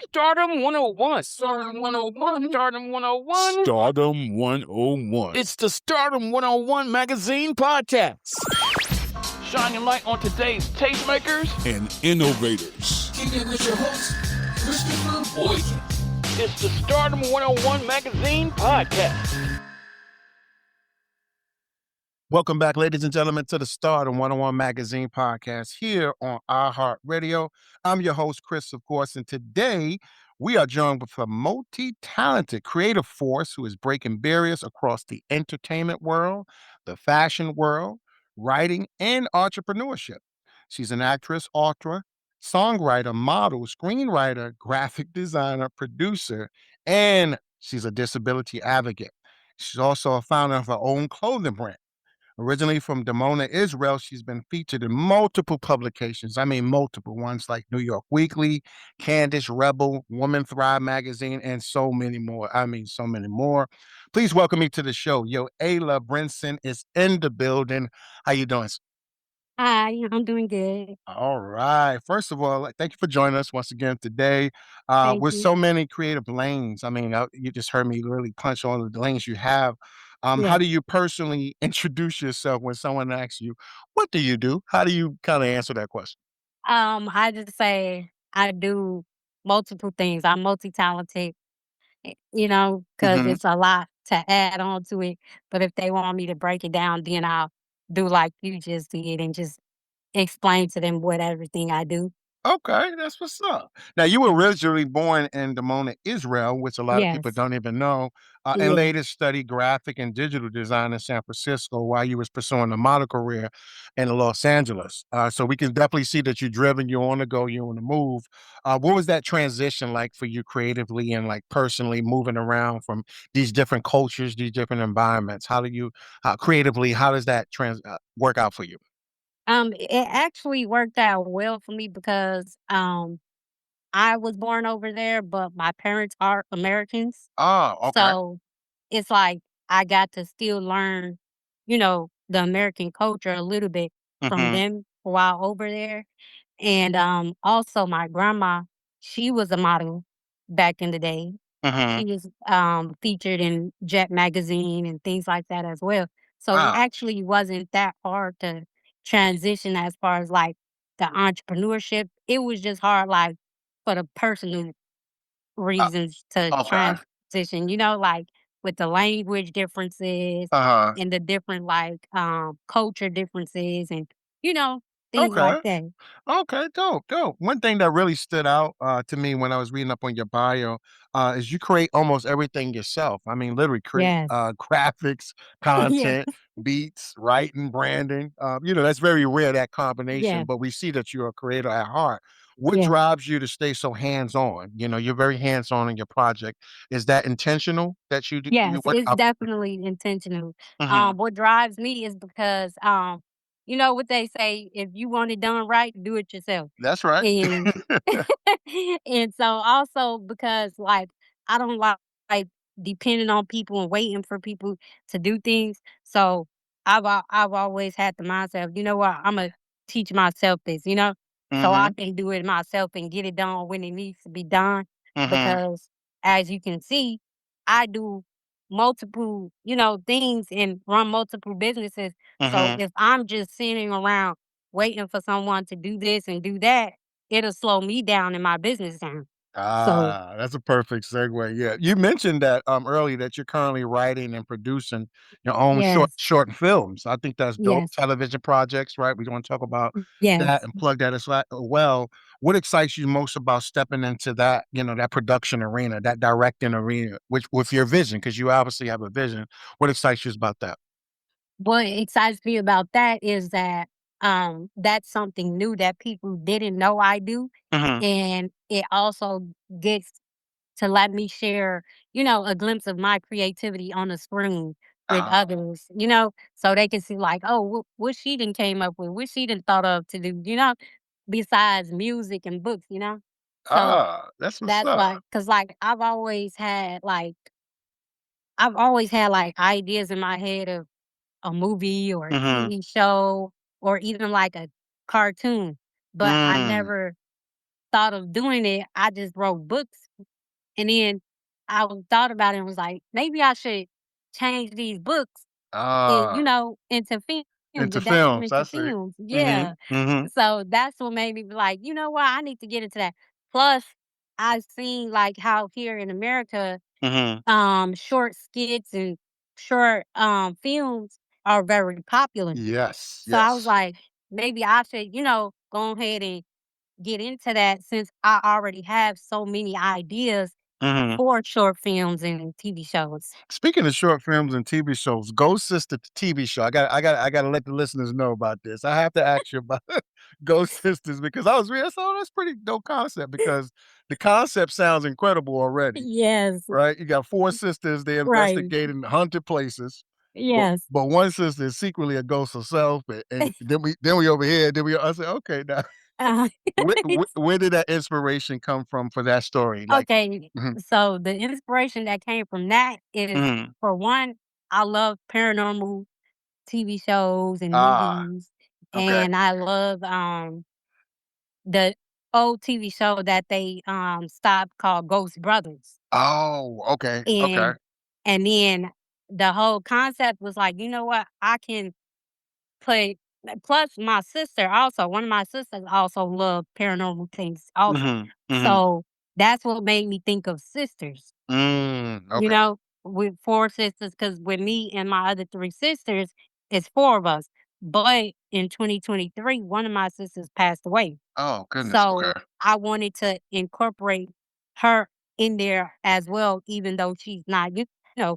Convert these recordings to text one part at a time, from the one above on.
Stardom 101. Stardom 101. Stardom 101. Stardom 101. It's the Stardom 101 magazine podcast. Shining light on today's tastemakers and innovators. Keep it with your host, Christopher Boykin. It's the Stardom 101 magazine podcast. Welcome back, ladies and gentlemen, to the Stardom 101 magazine podcast here on iHeartRadio. I'm your host, Chris, of course, and today we are joined with a multi-talented creative force who is breaking barriers across the entertainment world, the fashion world, writing, and entrepreneurship. She's an actress, author, songwriter, model, screenwriter, graphic designer, producer, and she's a disability advocate. She's also a founder of her own clothing brand. Originally from Dimona, Israel, she's been featured in multiple publications. I mean, multiple ones like New York Weekly, Candace, Rebel, Woman Thrive magazine, and so many more. I mean, so many more. Please welcome me to the show. Yoalah Brinson is in the building. How you doing? Hi, I'm doing good. All right. First of all, thank you for joining us once again today. Thank With you. so many creative lanes. I mean, you just heard me really punch on the lanes you have. How Yeah. do you personally introduce yourself when someone asks you, what do you do? How do you kind of answer that question? I just say I do multiple things. I'm multi-talented, because Hmm. it's a lot to add on to it. But if they want me to break it down, then I'll do like you just did and just explain to them what everything I do. Okay, that's what's up. Now, you were originally born in Dimona, Israel, which a lot of people Yes. don't even know, and Yeah. later studied graphic and digital design in San Francisco while you was pursuing a model career in Los Angeles. So we can definitely see that you're driven, you're on the go, you're on the move. What was that transition like for you creatively and like personally moving around from these different cultures, these different environments? How do you creatively, how does that work out for you? It actually worked out well for me because I was born over there, but my parents are Americans. Oh, okay. So it's like I got to still learn, the American culture a little bit from Hmm. them while over there. And also my grandma, she was a model back in the day. Hmm. She was featured in Jet magazine and things like that as well. So it Wow. actually wasn't that hard to transition as far as like the entrepreneurship. It was just hard like for the personal Uh, reasons to okay. transition, like with the language differences Uh-huh. and the different like culture differences and you know things like Okay. that. Okay, dope, dope. One thing that really stood out to me when I was reading up on your bio is you create almost everything yourself. I mean, literally create Yes. graphics, Yeah. content, beats, writing, branding. That's very rare, that combination, Yeah. but we see that you're a creator at heart. What Yeah. drives you to stay so hands-on? You're very hands-on in your project. Is that intentional that you do? Yes, it's definitely intentional. Mhm. What drives me is because you know what they say, if you want it done right, do it yourself. That's right. And and so also because like I don't like depending on people and waiting for people to do things. So I've always had the mindset of, you know what, I'm gonna teach myself this, so I Hmm. can do it myself and get it done when it needs to be done. Hmm. Because as you can see, I do multiple, things and run multiple businesses. So Hmm. if I'm just sitting around waiting for someone to do this and do that, it'll slow me down in my business down. So That's a perfect segue. Yeah. You mentioned that earlier that you're currently writing and producing your own yes, short films. I think that's dope. yes, Television projects, right? We want to talk about that yes. and plug that as well. What excites you most about stepping into that, that production arena, that directing arena, which with your vision, because you obviously have a vision. What excites you about that? What excites me about that is that that's something new that people didn't know I do. Hmm. And it also gets to let me share, a glimpse of my creativity on the screen with Ah, others, so they can see like, oh, what she done came up with, what she done thought of to do, besides music and books. So that's what's that's up. why, cause like I've always had like ideas in my head of a movie or a Hmm. TV show or even like a cartoon, but I Mm. never thought of doing it, I just wrote books. And then thought about it and was like, maybe I should change these books and, Ah, into films, into adapt them films. I into see. films. Yeah. Mm-hmm. Mm-hmm. So that's what made me be like, you know what? I need to get into that. Plus, I've seen like how here in America, Mm-hmm. short skits and short films are very popular. Yes. So I was Yes. like, maybe I should, go ahead and get into that since I already have so many ideas Mm-hmm. for short films and TV shows. Speaking of short films and TV shows, Ghost Sister TV show. I got to let the listeners know about this. I have to ask you about Ghost Sisters because I was reading. So that's pretty dope concept because the concept sounds incredible already. Yes, Right? You got four sisters. They right. investigating haunted places, but Yes. but one sister is secretly a ghost herself. And then we over here. I said, okay, now Uh, where did that inspiration come from for that story? Like, okay, mhm, so the inspiration that came from that is, mhm. for one, I love paranormal TV shows and Ah, movies, okay. and I love the old TV show that they stopped called Ghost Brothers. Oh, okay, okay. And then the whole concept was like, you know what? I can put plus my sister also, one of my sisters also love paranormal things also. Mhm, mhm. So that's what made me think of sisters, Okay. with four sisters, because with me and my other three sisters, it's four of us. But in 2023, one of my sisters passed away. Oh, goodness, So okay. I wanted to incorporate her in there as well, even though she's not,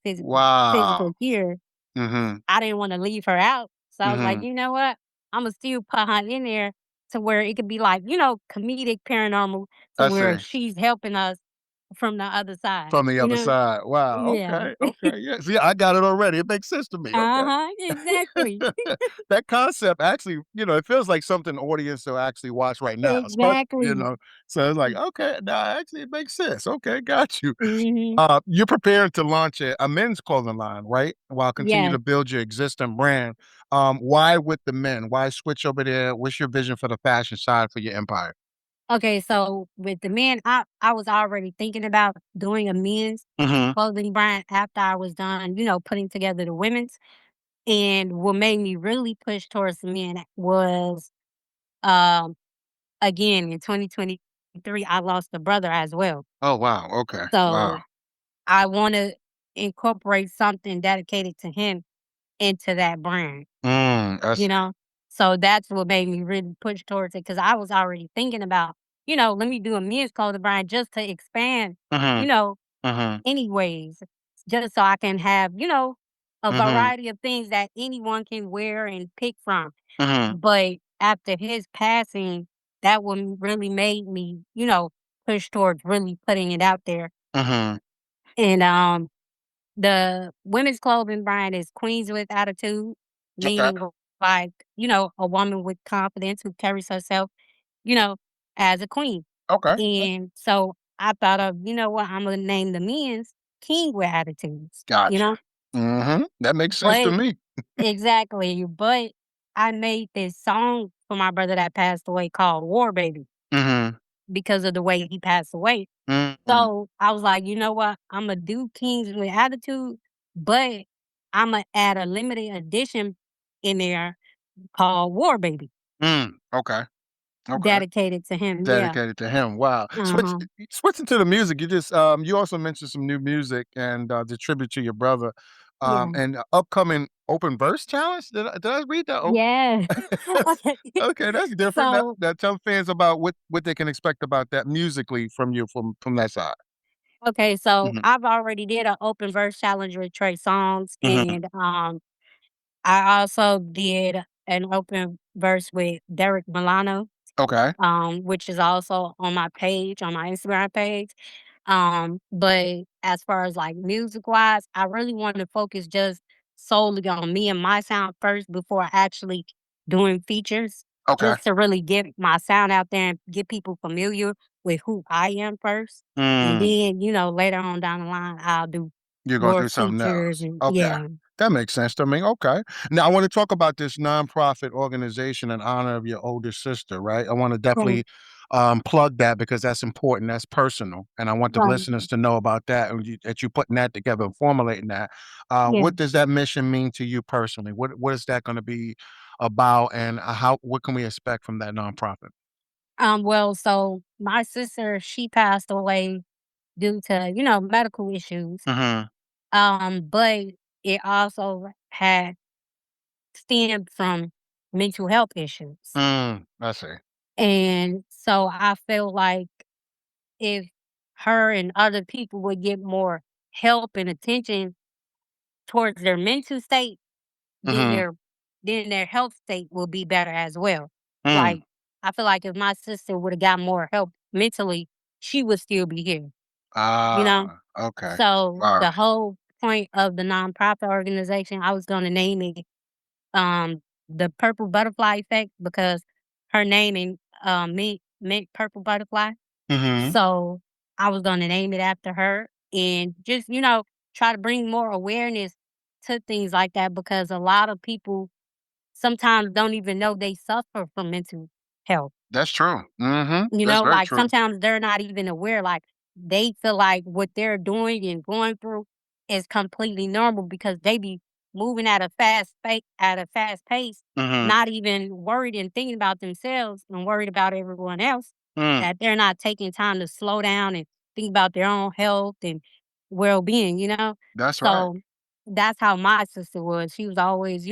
physically Wow. here. Mhm, I didn't want to leave her out. So I was like, mhm. you know what? I'm gonna still put her in there to where it could be like, comedic paranormal to I where see. she's helping us from the other side. From the other side. Wow, Yeah. okay, okay, yeah. See, I got it already. It makes sense to me, okay. Uh-huh. Exactly. That concept actually, it feels like something audience will actually watch right now, especially, Exactly. so it's like, okay, now actually it makes sense. Okay, got you. Hmm. You're preparing to launch a men's clothing line, right? While continue Yes. to build your existing brand. Why with the men? Why switch over there? What's your vision for the fashion side for your empire? Okay, so with the men, I was already thinking about doing a men's Mhm. clothing brand after I was done, putting together the women's. And what made me really push towards the men was, um, again in 2023, I lost a brother as well. Oh, wow, okay, wow. So I want to incorporate something dedicated to him into that brand. I You see. know? So that's what made me really push towards it because I was already thinking about, let me do a men's clothing brand just to expand, you Mhm, know, mhm, anyways, just so I can have, a mhm, variety of things that anyone can wear and pick from. mhm, But after his passing, that one really made me, push towards really putting it out there. mhm. And the women's clothing brand is Queens with Attitude, Okay, meaning like, a woman with confidence who carries herself, you know, as a queen. okay. And so I thought of, you know what, I'm gonna name the men's King with Attitudes, Gotcha. That makes sense to But me. exactly, but I made this song for my brother that passed away called War Baby Mhm, because of the way he passed away. mhm, So I was like, you know what? I'm gonna do Kings with Attitude, but I'm gonna add a limited edition in there called War Baby, okay, okay. dedicated to him. Yeah. Dedicated to him. Wow. Uh-huh. Switching to the music, you also mentioned some new music and the tribute to your brother. Yeah. And upcoming open verse challenge. Did I read that? Yeah. Okay. Okay, that's different. So, Tell fans about what they can expect about that musically from you from that side. okay, so Mhm. I've already did an open verse challenge with Trey Songz, Mhm. and I also did an open verse with Derek Milano, Okay. which is also on my page, on my Instagram page. But as far as like music wise, I really want to focus just solely on me and my sound first before actually doing features, Okay. just to really get my sound out there and get people familiar with who I am first. And Mm. then, later on down the line, I'll do You're gonna more do something features else. and Okay. yeah. That makes sense to me. Okay. Now I want to talk about this nonprofit organization in honor of your older sister, right? I want to Right. definitely plug that because that's important. That's personal. And I want the Right. listeners to know about that and that you putting that together and formulating that. Yeah. What does that mission mean to you personally? What is that going to be about and what can we expect from that nonprofit? Well, so my sister, she passed away due to, medical issues. Mm-hmm. But it also had stemmed from mental health issues. I see. And so I feel like if her and other people would get more help and attention towards their mental state, then Mm-hmm. their health state will be better as well. Mm. Like I feel like if my sister would have got more help mentally, she would still be here, you know? Okay. So All the right. whole point of the nonprofit organization, I was gonna name it the purple butterfly effect because her naming meant purple butterfly. Mm-hmm. So I was gonna name it after her and just, try to bring more awareness to things like that because a lot of people sometimes don't even know they suffer from mental health. That's true. Mm-hmm. That's very Like true. sometimes they're not even aware. Like they feel like what they're doing and going through is completely normal because they be moving at a fast pace, Mm-hmm. not even worried and thinking about themselves and worried about everyone else. Mm. That they're not taking time to slow down and think about their own health and well being. That's right. So that's how my sister was. She was always,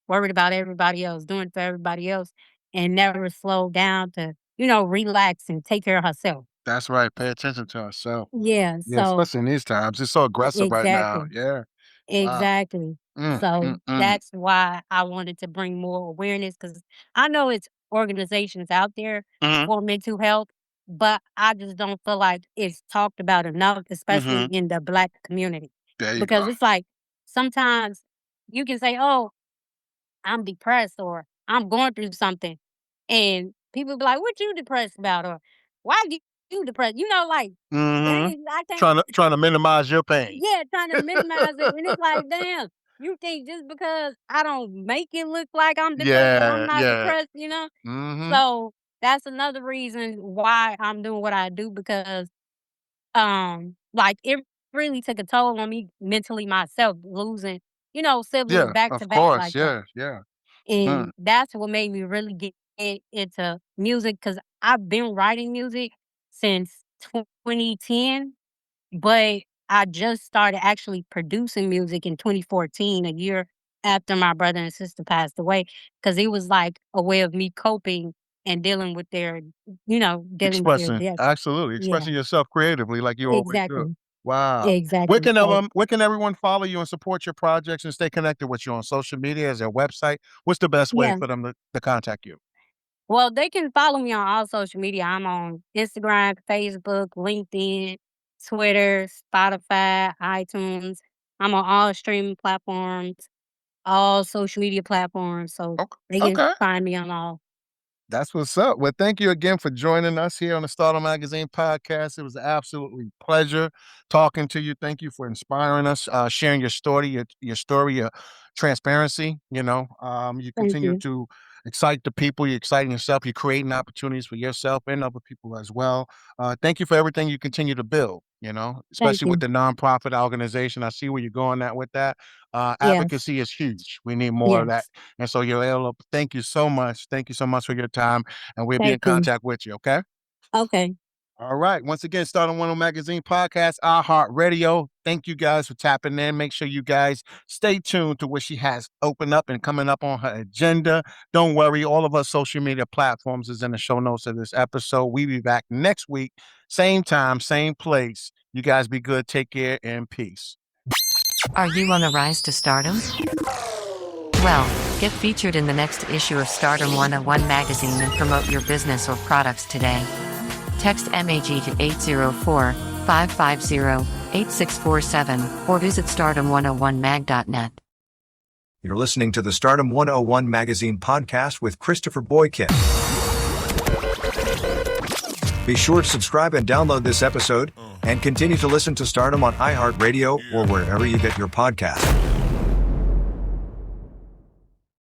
worried about everybody else, doing for everybody else, and never slowed down to relax and take care of herself. That's right. Pay attention to ourselves. Yeah, Yeah, so especially in these times. It's so aggressive right now. exactly. Yeah. Wow. Exactly. Mm, mm, So mm. that's why I wanted to bring more awareness because I know it's organizations out there Mhm, for mental health, but I just don't feel like it's talked about enough, especially mhm. in the Black community. There you Because go. it's like sometimes you can say, "Oh, I'm depressed," or "I'm going through something," and people be like, "What you depressed about?" or "Why you depressed?" Like, Mhm. dang, I can't. Trying to minimize your pain. Yeah, trying to minimize it, and it's like, damn, you think just because I don't make it look like I'm depressed that I'm Yeah, not yeah. depressed? Mhm. So that's another reason why I'm doing what I do because, like it really took a toll on me mentally myself, losing, siblings Yeah, back to of back course. like that. Yeah, yeah. Mm. And that's what made me really get into music because I've been writing music since 2010, but I just started actually producing music in 2014, a year after my brother and sister passed away, because it was like a way of me coping and dealing with their Expressing death. absolutely, Yeah, expressing yourself creatively like you always do. exactly. Wow. Exactly. So, Where can everyone follow you and support your projects and stay connected with you on social media? Is there a website? What's the best way yeah. for them to contact you? Well, they can follow me on all social media. I'm on Instagram, Facebook, LinkedIn, Twitter, Spotify, iTunes. I'm on all streaming platforms, all social media platforms. So Ok they can okay. find me on all. That's what's up. Well, thank you again for joining us here on the Startup Magazine podcast. It was an absolutely pleasure talking to you. Thank you for inspiring us, sharing your story, your transparency. You Thank continue you. to excite the people. You're exciting yourself. You're creating opportunities for yourself and other people as well. Thank you for everything you continue to build. Thank Especially with you. the nonprofit organization. I see where you're going at with that. Yes. Advocacy is huge. We need more of that. Yes. And so, Yoalah, thank you so much. Thank you so much for your time, and we'll be in Thank you. contact with you. Okay. Okay. All right. Once again, Starting One on Magazine podcast, iHeartRadio. Thank you guys for tapping in. Make sure you guys stay tuned to what she has opened up and coming up on her agenda. Don't worry, all of our social media platforms is in the show notes of this episode. We'll be back next week, same time, same place. You guys be good. Take care and peace. Are you on the rise to stardom? Well, get featured in the next issue of Stardom 101 magazine and promote your business or products today. Text MAG to 804-550-8647 or visit stardom101mag.net. You're listening to the Stardom 101 Magazine podcast with Christopher Boykin. Be sure to subscribe and download this episode, and continue to listen to Stardom on iHeartRadio or wherever you get your podcasts.